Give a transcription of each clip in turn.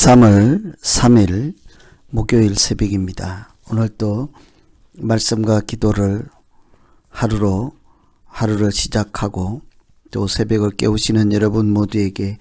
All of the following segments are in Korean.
3월 3일 목요일 새벽입니다. 오늘 또 말씀과 기도를 하루를 시작하고 또 새벽을 깨우시는 여러분 모두에게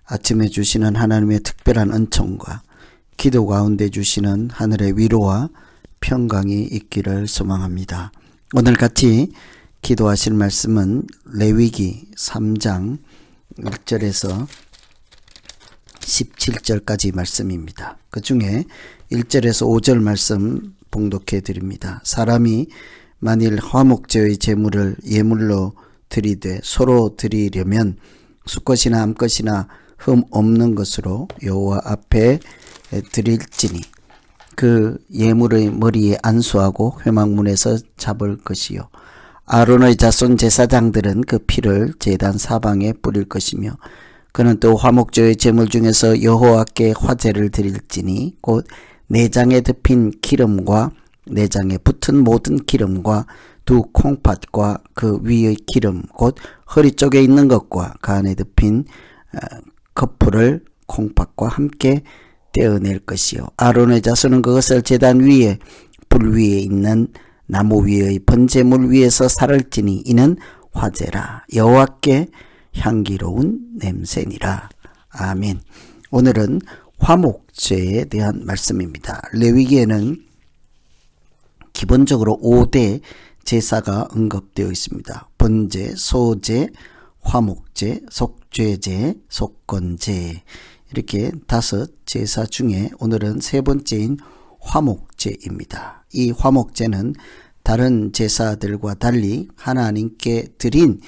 아침에 주시는 하나님의 특별한 은총과 기도 가운데 주시는 하늘의 위로와 평강이 있기를 소망합니다. 오늘 같이 기도하실 말씀은 레위기 3장 1절에서 17절까지 말씀입니다. 그 중에 1절에서 5절 말씀 봉독해 드립니다. 사람이 만일 화목제의 제물을 예물로 드리되 서로 드리려면 수컷이나 암컷이나 흠 없는 것으로 여호와 앞에 드릴지니 그 예물의 머리에 안수하고 회막문에서 잡을 것이요 아론의 자손 제사장들은 그 피를 제단 사방에 뿌릴 것이며 그는 또 화목제의 제물 중에서 여호와께 화제를 드릴지니 곧 내장에 덮인 기름과 내장에 붙은 모든 기름과 두 콩팥과 그 위의 기름 곧 허리 쪽에 있는 것과 그 안에 덮인 거풀을 콩팥과 함께 떼어낼 것이요 아론의 자손은 그것을 제단 위에 불 위에 있는 나무 위의 번제물 위에서 살을지니 이는 화제라 여호와께 향기로운 냄새니라. 아멘. 오늘은 화목제에 대한 말씀입니다. 레위기에는 기본적으로 5대 제사가 언급되어 있습니다. 번제, 소제, 화목제, 속죄제, 속건제 이렇게 5 제사 중에 오늘은 세 번째인 화목제입니다. 이 화목제는 다른 제사들과 달리 하나님께 드린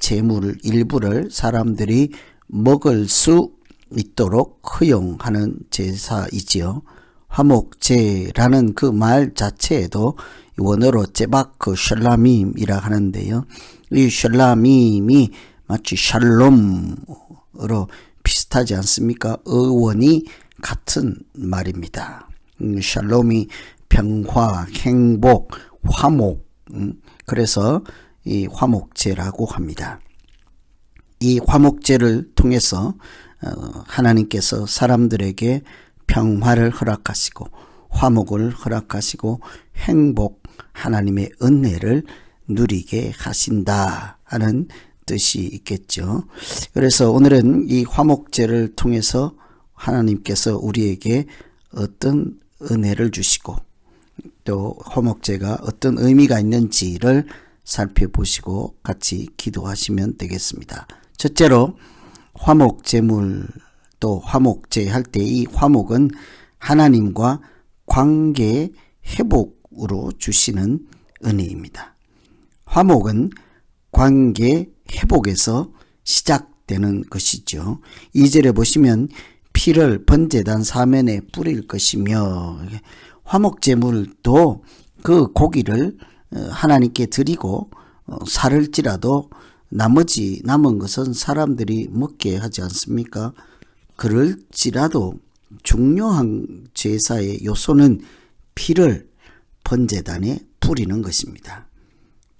제물 일부를 사람들이 먹을 수 있도록 허용하는 제사이지요. 화목제라는 그 말 자체에도 원어로 제바크 샬라밈이라 하는데요. 이 샬라밈이 마치 샬롬으로 비슷하지 않습니까? 어원이 같은 말입니다. 샬롬이 평화, 행복, 화목, 그래서 이 화목제라고 합니다. 이 화목제를 통해서 하나님께서 사람들에게 평화를 허락하시고 화목을 허락하시고 행복, 하나님의 은혜를 누리게 하신다 하는 뜻이 있겠죠. 그래서 오늘은 이 화목제를 통해서 하나님께서 우리에게 어떤 은혜를 주시고 또 화목제가 어떤 의미가 있는지를 살펴보시고 같이 기도하시면 되겠습니다. 첫째로 화목제물 또 화목제 할 때 이 화목은 하나님과 관계 회복으로 주시는 은혜입니다. 화목은 관계 회복에서 시작되는 것이죠. 2절에 보시면 피를 번제단 사면에 뿌릴 것이며 화목제물도 그 고기를 하나님께 드리고 살을지라도 나머지 남은 것은 사람들이 먹게 하지 않습니까? 그럴지라도 중요한 제사의 요소는 피를 번제단에 뿌리는 것입니다.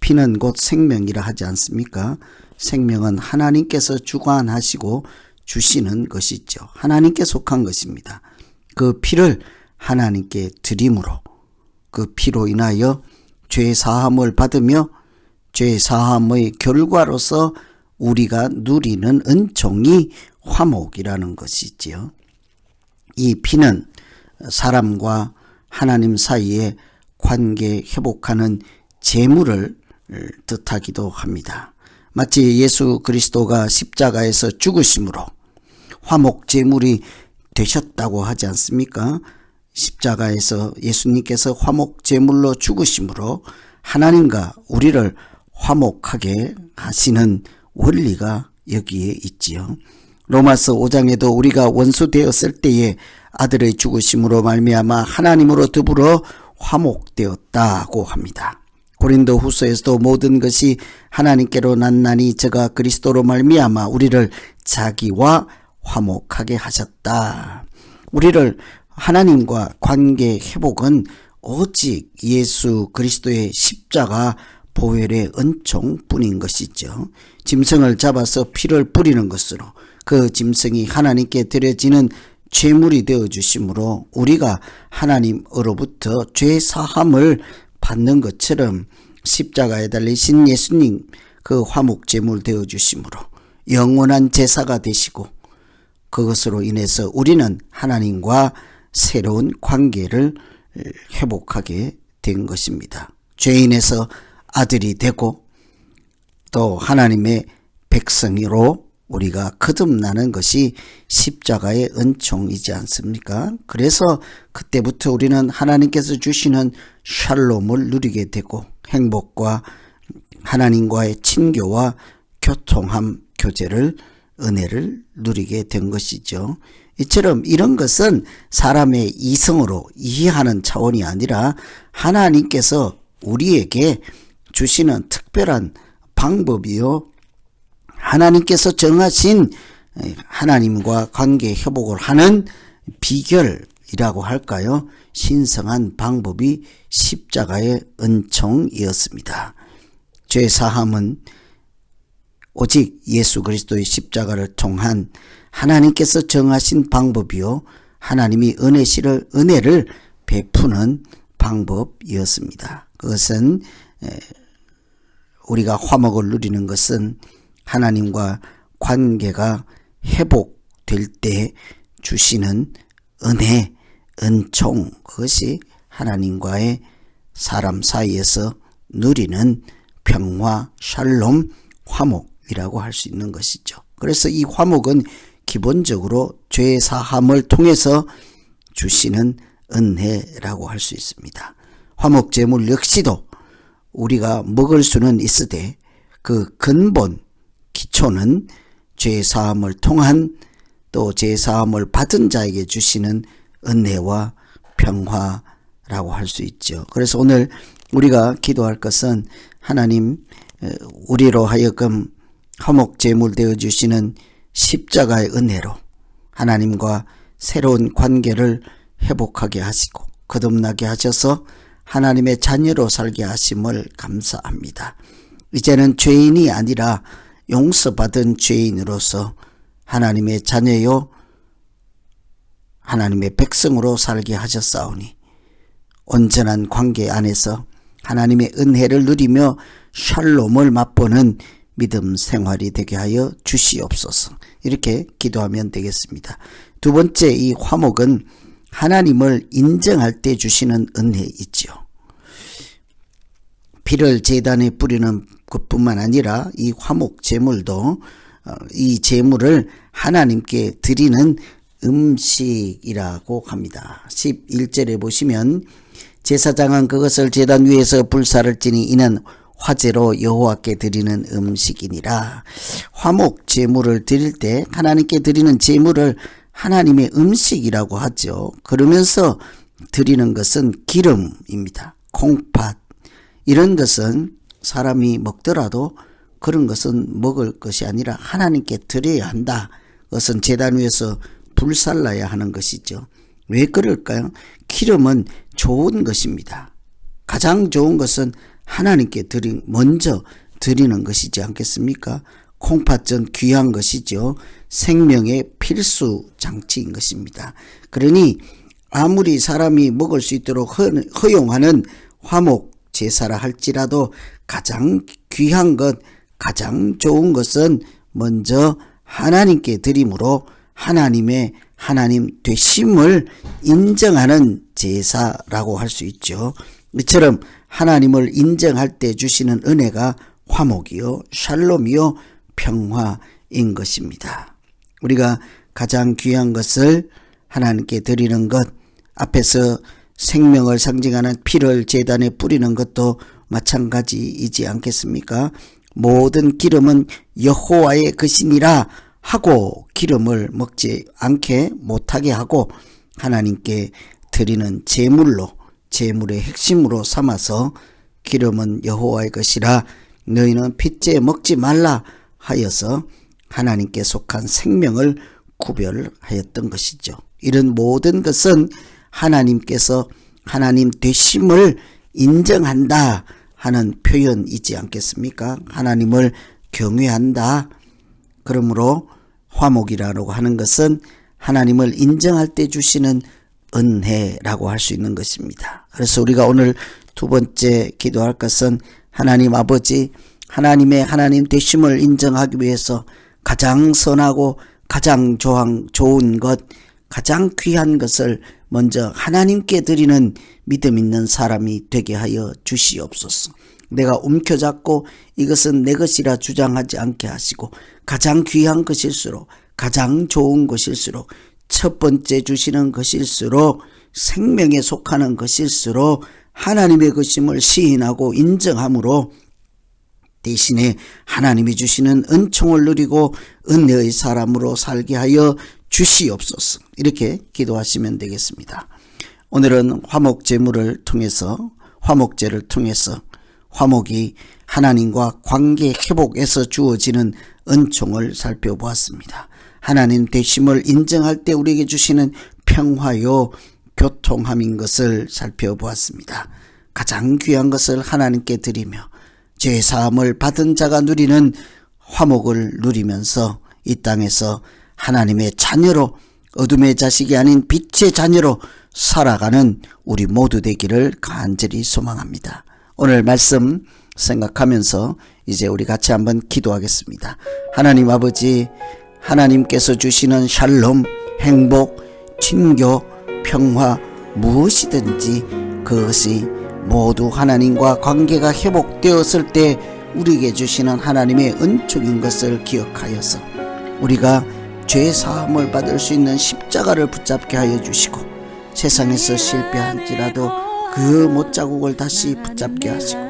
피는 곧 생명이라 하지 않습니까? 생명은 하나님께서 주관하시고 주시는 것이죠. 하나님께 속한 것입니다. 그 피를 하나님께 드림으로 그 피로 인하여 죄 사함을 받으며 죄 사함의 결과로서 우리가 누리는 은총이 화목이라는 것이지요. 이 피는 사람과 하나님 사이에 관계 회복하는 제물을 뜻하기도 합니다. 마치 예수 그리스도가 십자가에서 죽으심으로 화목 제물이 되셨다고 하지 않습니까? 십자가에서 예수님께서 화목 제물로 죽으심으로 하나님과 우리를 화목하게 하시는 원리가 여기에 있지요. 로마서 5장에도 우리가 원수 되었을 때에 아들의 죽으심으로 말미암아 하나님으로 더불어 화목되었다고 합니다. 고린도 후서에서도 모든 것이 하나님께로 났나니 저가 그리스도로 말미암아 우리를 자기와 화목하게 하셨다. 우리를 하나님과 관계 회복은 오직 예수 그리스도의 십자가 보혈의 은총뿐인 것이죠. 짐승을 잡아서 피를 뿌리는 것으로 그 짐승이 하나님께 드려지는 제물이 되어 주심으로 우리가 하나님으로부터 죄 사함을 받는 것처럼 십자가에 달리신 예수님 그 화목 제물 되어 주심으로 영원한 제사가 되시고 그것으로 인해서 우리는 하나님과 새로운 관계를 회복하게 된 것입니다. 죄인에서 아들이 되고 또 하나님의 백성으로 우리가 거듭나는 것이 십자가의 은총이지 않습니까? 그래서 그때부터 우리는 하나님께서 주시는 샬롬을 누리게 되고 행복과 하나님과의 친교와 교통함, 교제를 은혜를 누리게 된 것이죠. 이처럼 이런 것은 사람의 이성으로 이해하는 차원이 아니라 하나님께서 우리에게 주시는 특별한 방법이요, 하나님께서 정하신 하나님과 관계 회복을 하는 비결이라고 할까요? 신성한 방법이 십자가의 은총이었습니다. 죄 사함은 오직 예수 그리스도의 십자가를 통한 하나님께서 정하신 방법이요, 하나님이 은혜를 베푸는 방법이었습니다. 그것은 우리가 화목을 누리는 것은 하나님과 관계가 회복될 때 주시는 은혜, 은총, 그것이 하나님과의 사람 사이에서 누리는 평화, 샬롬, 화목이라고 할 수 있는 것이죠. 그래서 이 화목은 기본적으로 죄 사함을 통해서 주시는 은혜라고 할 수 있습니다. 화목 제물 역시도 우리가 먹을 수는 있으되 그 근본 기초는 죄 사함을 통한 또 죄 사함을 받은 자에게 주시는 은혜와 평화라고 할 수 있죠. 그래서 오늘 우리가 기도할 것은 하나님, 우리로 하여금 화목 제물 되어 주시는 십자가의 은혜로 하나님과 새로운 관계를 회복하게 하시고 거듭나게 하셔서 하나님의 자녀로 살게 하심을 감사합니다. 이제는 죄인이 아니라 용서받은 죄인으로서 하나님의 자녀요 하나님의 백성으로 살게 하셨사오니 온전한 관계 안에서 하나님의 은혜를 누리며 샬롬을 맛보는 믿음 생활이 되게 하여 주시옵소서. 이렇게 기도하면 되겠습니다. 두 번째, 이 화목은 하나님을 인정할 때 주시는 은혜이지요. 피를 제단에 뿌리는 것뿐만 아니라 이 화목 제물도 이 제물을 하나님께 드리는 음식이라고 합니다. 11절에 보시면 제사장은 그것을 제단 위에서 불사를 지니 이는 화제로 여호와께 드리는 음식이니라. 화목 제물을 드릴 때 하나님께 드리는 제물을 하나님의 음식이라고 하죠. 그러면서 드리는 것은 기름입니다. 콩팥, 이런 것은 사람이 먹더라도 그런 것은 먹을 것이 아니라 하나님께 드려야 한다. 그것은 제단 위에서 불살라야 하는 것이죠. 왜 그럴까요? 기름은 좋은 것입니다. 가장 좋은 것은 하나님께 먼저 드리는 것이지 않겠습니까? 콩팥은 귀한 것이죠. 생명의 필수 장치인 것입니다. 그러니 아무리 사람이 먹을 수 있도록 허용하는 화목 제사라 할지라도 가장 귀한 것, 가장 좋은 것은 먼저 하나님께 드림으로 하나님의 하나님 되심을 인정하는 제사라고 할 수 있죠. 이처럼 하나님을 인정할 때 주시는 은혜가 화목이요 샬롬이요 평화인 것입니다. 우리가 가장 귀한 것을 하나님께 드리는 것, 앞에서 생명을 상징하는 피를 제단에 뿌리는 것도 마찬가지이지 않겠습니까? 모든 기름은 여호와의 것이니라 하고 기름을 먹지 않게 못하게 하고 하나님께 드리는 제물로, 제물의 핵심으로 삼아서 기름은 여호와의 것이라 너희는 핏째 먹지 말라 하여서 하나님께 속한 생명을 구별하였던 것이죠. 이런 모든 것은 하나님께서 하나님 되심을 인정한다 하는 표현이지 않겠습니까? 하나님을 경외한다. 그러므로 화목이라고 하는 것은 하나님을 인정할 때 주시는 은혜라고 할 수 있는 것입니다. 그래서 우리가 오늘 두 번째 기도할 것은 하나님 아버지, 하나님의 하나님 되심을 인정하기 위해서 가장 선하고 가장 좋은 것, 가장 귀한 것을 먼저 하나님께 드리는 믿음 있는 사람이 되게 하여 주시옵소서. 내가 움켜잡고 이것은 내 것이라 주장하지 않게 하시고 가장 귀한 것일수록, 가장 좋은 것일수록, 첫 번째 주시는 것일수록, 생명에 속하는 것일수록 하나님의 것임을 시인하고 인정함으로 대신에 하나님이 주시는 은총을 누리고 은혜의 사람으로 살게 하여 주시옵소서. 이렇게 기도하시면 되겠습니다. 오늘은 화목제물을 통해서, 화목제를 통해서 화목이 하나님과 관계 회복에서 주어지는 은총을 살펴보았습니다. 하나님 되심을 인정할 때 우리에게 주시는 평화요 교통함인 것을 살펴보았습니다. 가장 귀한 것을 하나님께 드리며 죄사함을 받은 자가 누리는 화목을 누리면서 이 땅에서 하나님의 자녀로, 어둠의 자식이 아닌 빛의 자녀로 살아가는 우리 모두 되기를 간절히 소망합니다. 오늘 말씀 생각하면서 이제 우리 같이 한번 기도하겠습니다. 하나님 아버지, 하나님께서 주시는 샬롬, 행복, 친교, 평화 무엇이든지 그것이 모두 하나님과 관계가 회복되었을 때 우리에게 주시는 하나님의 은총인 것을 기억하여서 우리가 죄 사함을 받을 수 있는 십자가를 붙잡게 하여 주시고 세상에서 실패한지라도 그 못자국을 다시 붙잡게 하시고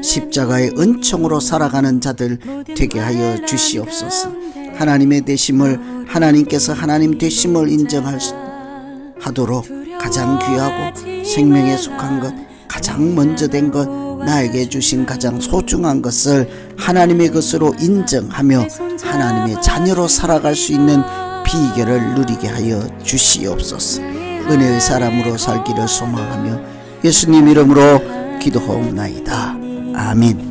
십자가의 은총으로 살아가는 자들 되게 하여 주시옵소서. 하나님의 되심을, 하나님께서 하나님 되심을 인정하도록 가장 귀하고 생명에 속한 것, 가장 먼저 된 것, 나에게 주신 가장 소중한 것을 하나님의 것으로 인정하며 하나님의 자녀로 살아갈 수 있는 비결을 누리게 하여 주시옵소서. 은혜의 사람으로 살기를 소망하며 예수님 이름으로 기도하옵나이다. 아멘.